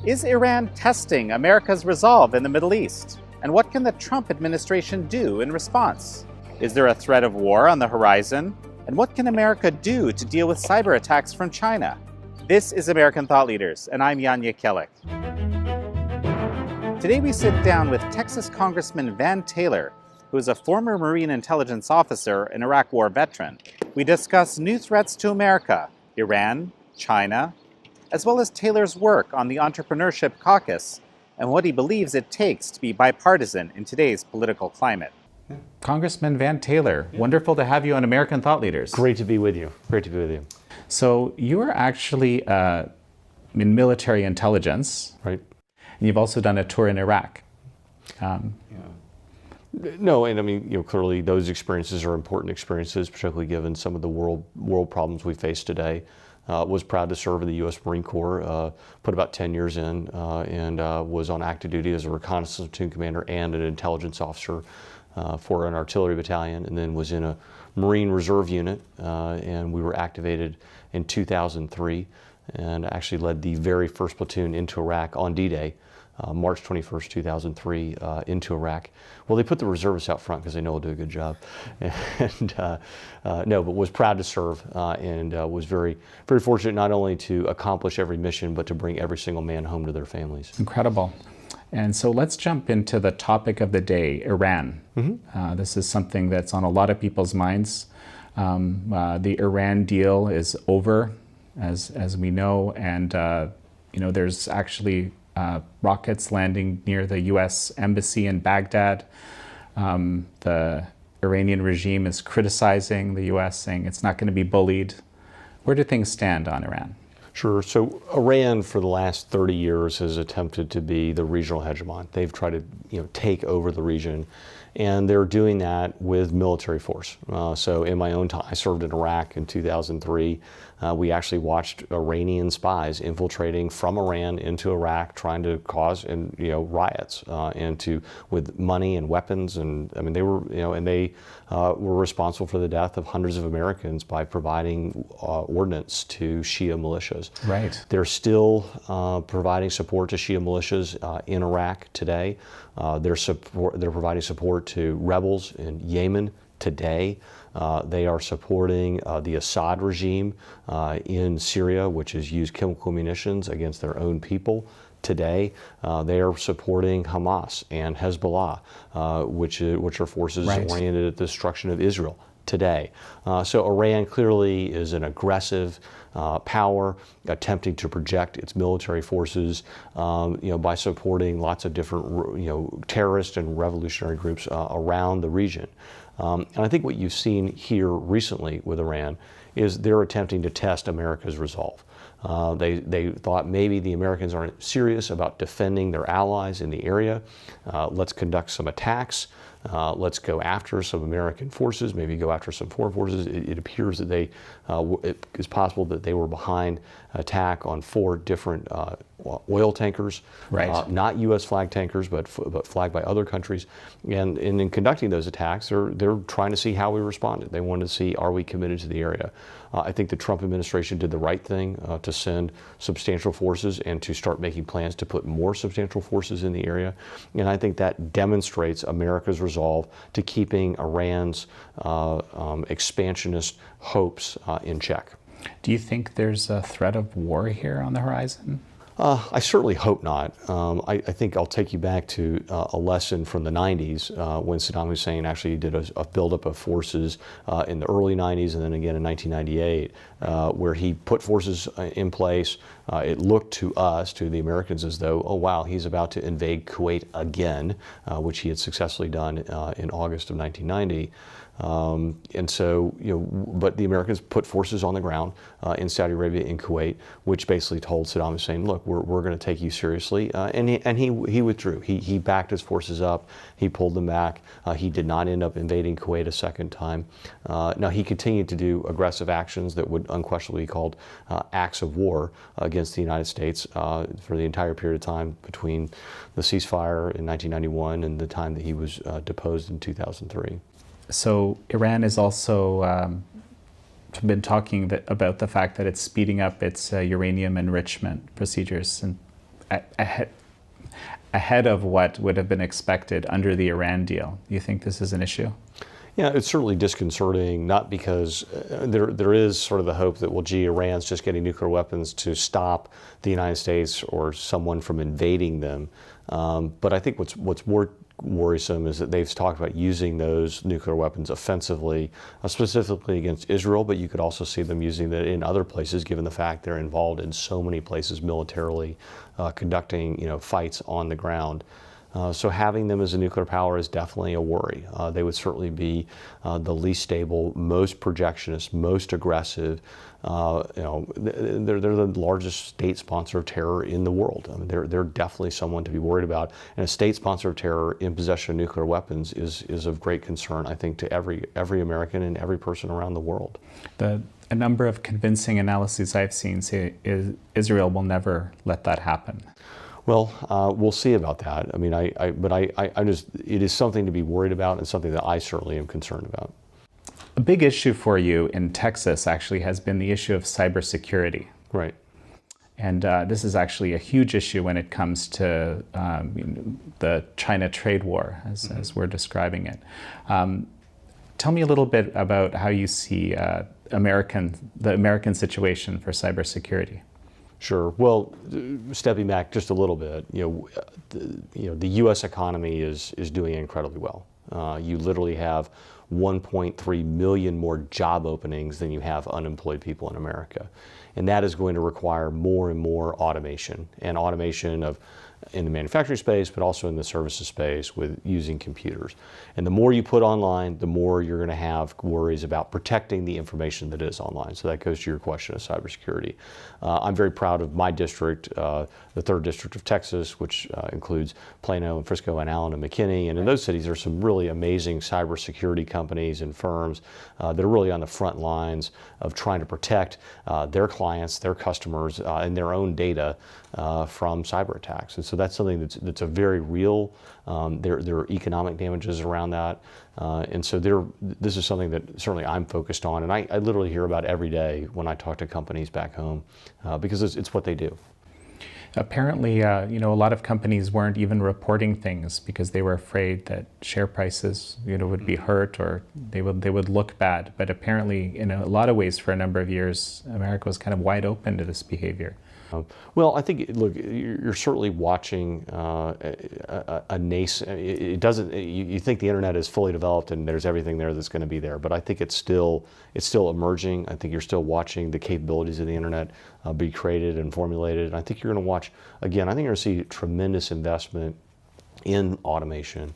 Is Iran testing America's resolve in the Middle East? And what can the Trump administration do in response? Is there a threat of war on the horizon? And what can America do to deal with cyber attacks from China? This is American Thought Leaders, and I'm Jekielek. Today we sit down with Texas Congressman Van Taylor, who is a former Marine intelligence officer and Iraq War veteran. We discuss new threats to America, Iran, China, as well as Taylor's work on the Entrepreneurship Caucus and what he believes it takes to be bipartisan in today's political climate. Congressman Van Taylor, wonderful to have you on American Thought Leaders. Great to be with you. Great to be with you. So you are actually in military intelligence, right? And you've also done a tour in Iraq. No, and I mean, clearly those experiences are important experiences, particularly given some of the world problems we face today. Was proud to serve in the U.S. Marine Corps, put about 10 years in, and was on active duty as a reconnaissance platoon commander and an intelligence officer for an artillery battalion, and then was in a Marine Reserve unit, and we were activated in 2003, and actually led the very first platoon into Iraq on D-Day. March 21st, 2003, into Iraq. Well, they put the reservists out front because they know we'll do a good job. And no, but was proud to serve and was very, very fortunate not only to accomplish every mission, but to bring every single man home to their families. Incredible. And so let's jump into the topic of the day, Iran. Mm-hmm. This is something that's on a lot of people's minds. The Iran deal is over, as we know, and there's actually rockets landing near the U.S. embassy in Baghdad. The Iranian regime is criticizing the U.S., saying it's not going to be bullied. Where do things stand on Iran? Sure. So Iran, for the last 30 years, has attempted to be the regional hegemon. They've tried to, take over the region, and they're doing that with military force. So in my own time, I served in Iraq in 2003. We actually watched Iranian spies infiltrating from Iran into Iraq, trying to cause riots with money and weapons, and I mean they were were responsible for the death of hundreds of Americans by providing ordnance to Shia militias. Right. They're still providing support to Shia militias in Iraq today. They're providing support to rebels in Yemen today. They are supporting the Assad regime in Syria, which has used chemical munitions against their own people today. They are supporting Hamas and Hezbollah, which are forces oriented at the destruction of Israel today. So Iran clearly is an aggressive power attempting to project its military forces by supporting lots of different terrorist and revolutionary groups around the region. And I think what you've seen here recently with Iran is they're attempting to test America's resolve. They thought maybe the Americans aren't serious about defending their allies in the area. Let's conduct some attacks. Let's go after some American forces, maybe go after some foreign forces. It appears that it is possible that they were behind attack on 4 different oil tankers, not U.S. flag tankers, but flagged by other countries. And in conducting those attacks, they're trying to see how we responded. They wanted to see, are we committed to the area? I think the Trump administration did the right thing to send substantial forces and to start making plans to put more substantial forces in the area. And I think that demonstrates America's resolve to keeping Iran's expansionist hopes in check. Do you think there's a threat of war here on the horizon? I certainly hope not. I think I'll take you back to a lesson from the 90s when Saddam Hussein actually did a buildup of forces in the early 90s and then again in 1998, where he put forces in place. It looked to us, to the Americans, as though, oh wow, he's about to invade Kuwait again, which he had successfully done in August of 1990. And so, but the Americans put forces on the ground in Saudi Arabia, in Kuwait, which basically told Saddam Hussein, look, we're going to take you seriously. And he withdrew. He backed his forces up. He pulled them back. He did not end up invading Kuwait a second time. Now, he continued to do aggressive actions that would unquestionably be called acts of war against the United States for the entire period of time between the ceasefire in 1991 and the time that he was deposed in 2003. So Iran has also been talking about the fact that it's speeding up its uranium enrichment procedures. And ahead of what would have been expected under the Iran deal. Do you think this is an issue? Yeah, it's certainly disconcerting, not because there is sort of the hope that, well, gee, Iran's just getting nuclear weapons to stop the United States or someone from invading them. But I think what's more worrisome is that they've talked about using those nuclear weapons offensively, specifically against Israel, but you could also see them using that in other places, given the fact they're involved in so many places militarily, conducting fights on the ground. So having them as a nuclear power is definitely a worry. They would certainly be the least stable, most projectionist, most aggressive. They're the largest state sponsor of terror in the world. I mean, they're definitely someone to be worried about. And a state sponsor of terror in possession of nuclear weapons is of great concern, I think, to every American and every person around the world. A number of convincing analyses I've seen say Israel will never let that happen. Well, we'll see about that. I mean, it is something to be worried about and something that I certainly am concerned about. A big issue for you in Texas actually has been the issue of cybersecurity. Right. And this is actually a huge issue when it comes to the China trade war, as we're describing it. Tell me a little bit about how you see the American situation for cybersecurity. Sure. Well, stepping back just a little bit, the U.S. economy is doing incredibly well. You literally have 1.3 million more job openings than you have unemployed people in America, and that is going to require more and more automation, and automation in the manufacturing space, but also in the services space with using computers. And the more you put online, the more you're going to have worries about protecting the information that is online. So that goes to your question of cybersecurity. I'm very proud of my district, the 3rd District of Texas, which includes Plano and Frisco and Allen and McKinney. And in those cities, there's some really amazing cybersecurity companies and firms that are really on the front lines of trying to protect their clients, their customers, and their own data from cyber attacks. And so that's something that's a very real. There are economic damages around that, and so this is something that certainly I'm focused on, and I literally hear about every day when I talk to companies back home, because it's what they do. Apparently, a lot of companies weren't even reporting things because they were afraid that share prices, would be hurt or they would look bad. But apparently, in a lot of ways, for a number of years, America was kind of wide open to this behavior. Well, I think, look, you're certainly watching a nascent. It doesn't. You think the internet is fully developed and there's everything there that's going to be there, but I think it's still emerging. I think you're still watching the capabilities of the internet be created and formulated. And I think you're going to watch again. I think you're going to see tremendous investment in automation,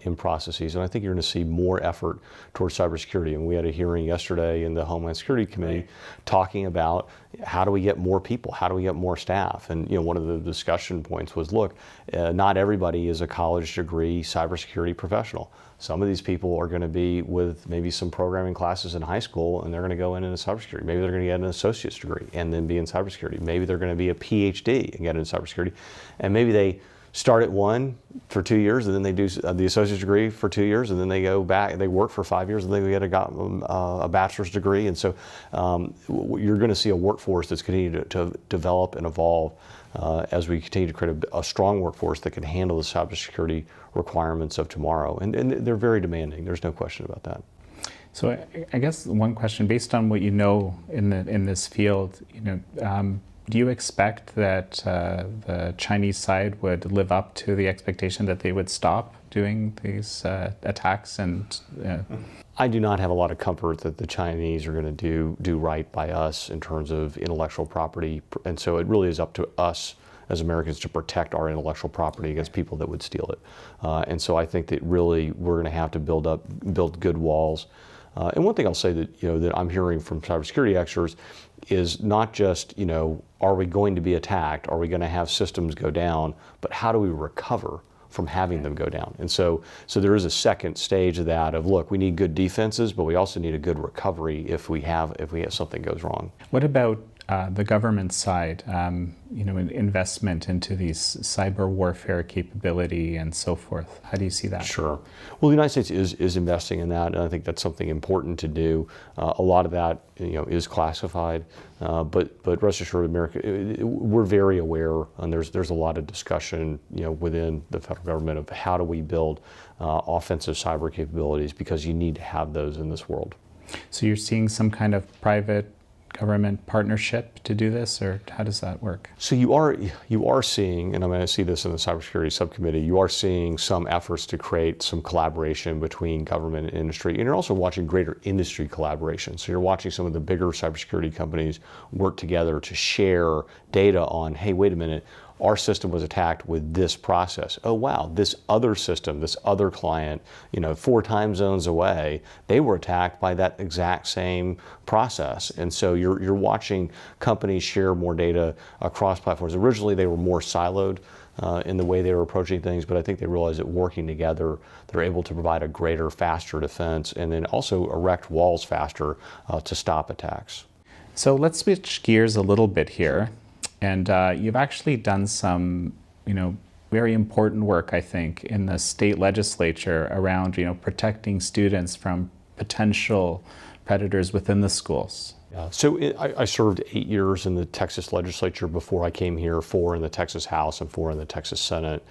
in processes, and I think you're going to see more effort towards cybersecurity. And we had a hearing yesterday in the Homeland Security Committee talking about how do we get more people, how do we get more staff, and one of the discussion points was, look, not everybody is a college degree cybersecurity professional. Some of these people are going to be with maybe some programming classes in high school, and they're going to go into cybersecurity. Maybe they're going to get an associate's degree and then be in cybersecurity. Maybe they're going to be a PhD and get into cybersecurity, and maybe they start at one for 2 years, and then they do the associate's degree for 2 years, and then they go back, they work for 5 years, and they get a bachelor's degree. And so you're going to see a workforce that's continuing to develop and evolve as we continue to create a strong workforce that can handle the cybersecurity requirements of tomorrow. And they're very demanding. There's no question about that. So I guess one question, based on what you know in this field, do you expect that the Chinese side would live up to the expectation that they would stop doing these attacks? And I do not have a lot of comfort that the Chinese are going to do right by us in terms of intellectual property, and so it really is up to us as Americans to protect our intellectual property against people that would steal it. And so I think that really we're going to have to build good walls. And one thing I'll say that I'm hearing from cybersecurity experts is not just are we going to be attacked, are we going to have systems go down, but how do we recover from having them go down? And so there is a second stage of that of, look, we need good defenses, but we also need a good recovery if we have something goes wrong. What about the government side, investment into these cyber warfare capability and so forth? How do you see that? Sure. Well, the United States is investing in that, and I think that's something important to do. A lot of that, is classified, but rest assured, America, we're very aware, and there's a lot of discussion, within the federal government of how do we build offensive cyber capabilities, because you need to have those in this world. So you're seeing some kind of private government partnership to do this, or how does that work? So you are seeing, and I'm going to see this in the cybersecurity subcommittee, you are seeing some efforts to create some collaboration between government and industry, and you're also watching greater industry collaboration. So you're watching some of the bigger cybersecurity companies work together to share data on, hey, wait a minute, our system was attacked with this process. Oh wow, this other system, this other client, 4 time zones away, they were attacked by that exact same process. And so you're watching companies share more data across platforms. Originally they were more siloed in the way they were approaching things, but I think they realized that working together, they're able to provide a greater, faster defense, and then also erect walls faster to stop attacks. So let's switch gears a little bit here. And you've actually done some, very important work, I think, in the state legislature around, protecting students from potential predators within the schools. So I served 8 years in the Texas legislature before I came here, 4 in the Texas House and 4 in the Texas Senate.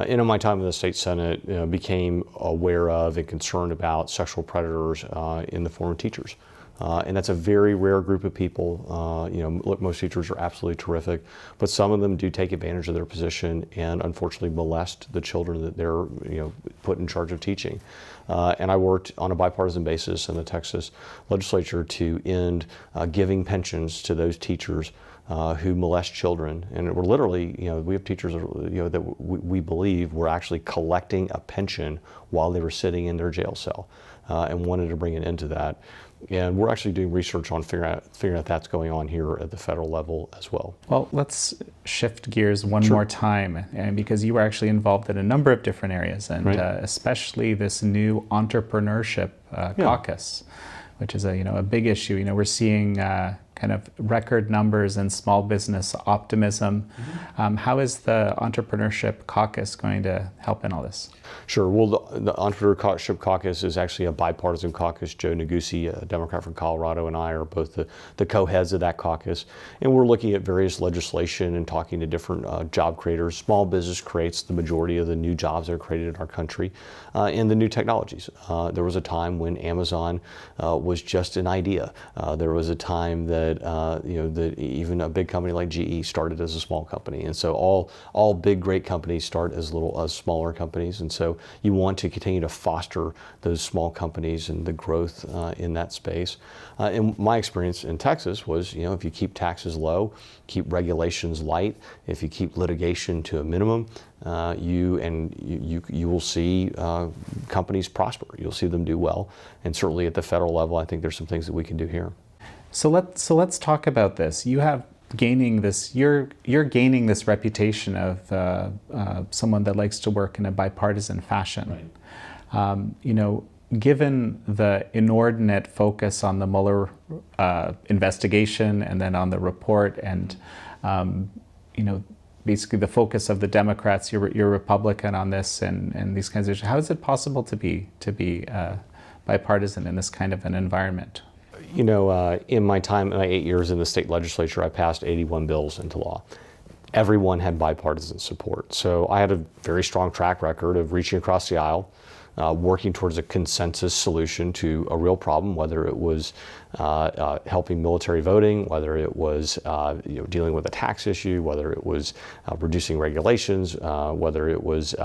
In my time in the state Senate, became aware of and concerned about sexual predators in the form of teachers. And that's a very rare group of people. Look, most teachers are absolutely terrific, but some of them do take advantage of their position and unfortunately molest the children that they're put in charge of teaching. And I worked on a bipartisan basis in the Texas legislature to end giving pensions to those teachers who molest children. And we're literally, we have teachers that we believe were actually collecting a pension while they were sitting in their jail cell, and wanted to bring an end to that. And we're actually doing research on figuring out that's going on here at the federal level as well. Well, let's shift gears one more time, and because you were actually involved in a number of different areas, and especially this new Entrepreneurship Caucus, which is a big issue. We're seeing kind of record numbers in small business optimism. How is the Entrepreneurship Caucus going to help in all this? Sure. Well, the Entrepreneurship Caucus is actually a bipartisan caucus. Joe Negussi, a Democrat from Colorado, and I are both the co-heads of that caucus. And we're looking at various legislation and talking to different job creators. Small business creates the majority of the new jobs that are created in our country, and the new technologies. There was a time when Amazon was just an idea. There was a time that that even a big company like GE started as a small company. And so all big, great companies start as smaller companies. And so you want to continue to foster those small companies and the growth in that space. And my experience in Texas was, if you keep taxes low, keep regulations light, if you keep litigation to a minimum, you will see companies prosper. You'll see them do well. And certainly at the federal level, I think there's some things that we can do here. So let's talk about this. You're gaining this reputation of someone that likes to work in a bipartisan fashion. Right. Given the inordinate focus on the Mueller investigation and then on the report, and basically the focus of the Democrats, you're Republican on this and these kinds of issues. How is it possible to be bipartisan in this kind of an environment? In my 8 years in the state legislature, I passed 81 bills into law. Everyone had bipartisan support. So I had a very strong track record of reaching across the aisle, working towards a consensus solution to a real problem, whether it was helping military voting, whether it was dealing with a tax issue, whether it was reducing regulations, whether it was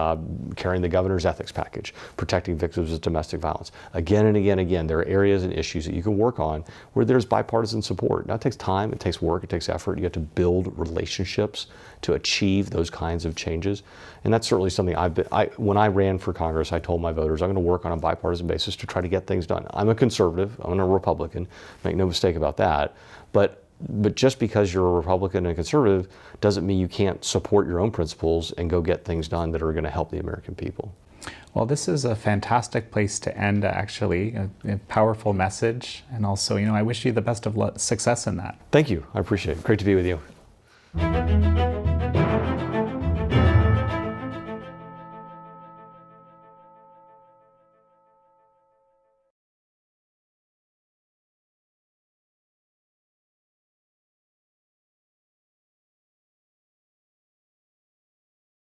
carrying the governor's ethics package, protecting victims of domestic violence. Again and again, there are areas and issues that you can work on where there's bipartisan support. Now, it takes time, it takes work, it takes effort. You have to build relationships to achieve those kinds of changes. And that's certainly something when I ran for Congress, I told my voters, I'm going to work on a bipartisan basis to try to get things done. I'm a conservative, I'm a Republican, make no mistake about that. But just because you're a Republican and a conservative doesn't mean you can't support your own principles and go get things done that are going to help the American people. Well, this is a fantastic place to end, actually, a powerful message. And also, I wish you the best of success in that. Thank you. I appreciate it. Great to be with you.